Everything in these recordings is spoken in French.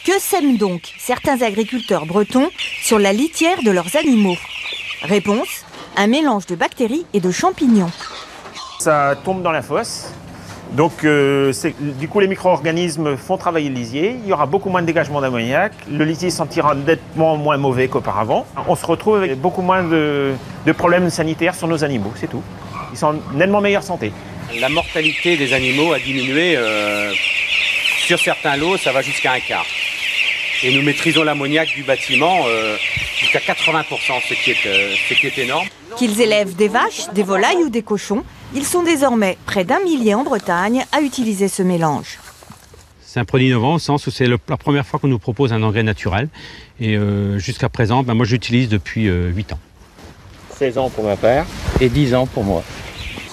Que sèment donc certains agriculteurs bretons sur la litière de leurs animaux? Réponse, un mélange de bactéries et de champignons. Ça tombe dans la fosse. Donc, du coup, les micro-organismes font travailler le lisier. Il y aura beaucoup moins de dégagement d'ammoniac. Le lisier sentira nettement moins mauvais qu'auparavant. On se retrouve avec beaucoup moins de problèmes sanitaires sur nos animaux, c'est tout. Ils sont en nettement meilleure santé. La mortalité des animaux a diminué. Sur certains lots, ça va jusqu'à un quart. Et nous maîtrisons l'ammoniac du bâtiment jusqu'à 80%, ce qui est énorme. Qu'ils élèvent des vaches, des volailles ou des cochons, ils sont désormais près d'1 millier en Bretagne à utiliser ce mélange. C'est un produit innovant au sens où c'est la première fois qu'on nous propose un engrais naturel. Et jusqu'à présent, moi j'utilise depuis 8 ans. 16 ans pour ma part et 10 ans pour moi.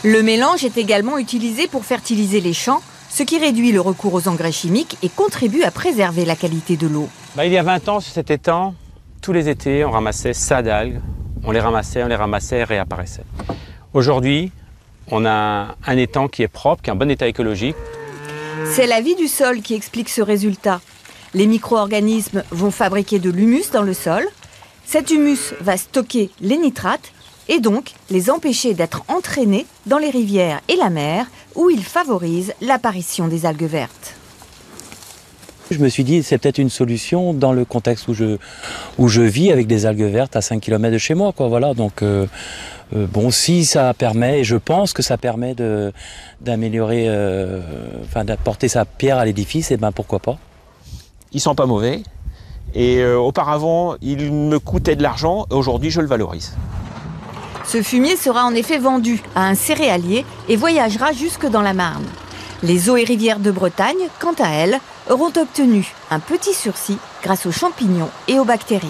Le mélange est également utilisé pour fertiliser les champs, ce qui réduit le recours aux engrais chimiques et contribue à préserver la qualité de l'eau. Il y a 20 ans, sur cet étang, tous les étés, on ramassait ça d'algues. On les ramassait, et réapparaissaient. Aujourd'hui, on a un étang qui est propre, qui est en bon état écologique. C'est la vie du sol qui explique ce résultat. Les micro-organismes vont fabriquer de l'humus dans le sol. Cet humus va stocker les nitrates et donc les empêcher d'être entraînés dans les rivières et la mer où ils favorisent l'apparition des algues vertes. Je me suis dit, c'est peut-être une solution dans le contexte où je vis avec des algues vertes à 5 km de chez moi, quoi. Voilà. Donc, bon, si ça permet, et je pense que ça permet d'améliorer, d'apporter sa pierre à l'édifice, et ben pourquoi pas. Ils sont pas mauvais. Et auparavant, ils me coûtaient de l'argent. Aujourd'hui, je le valorise. Ce fumier sera en effet vendu à un céréalier et voyagera jusque dans la Marne. Les eaux et rivières de Bretagne, quant à elles, auront obtenu un petit sursis grâce aux champignons et aux bactéries.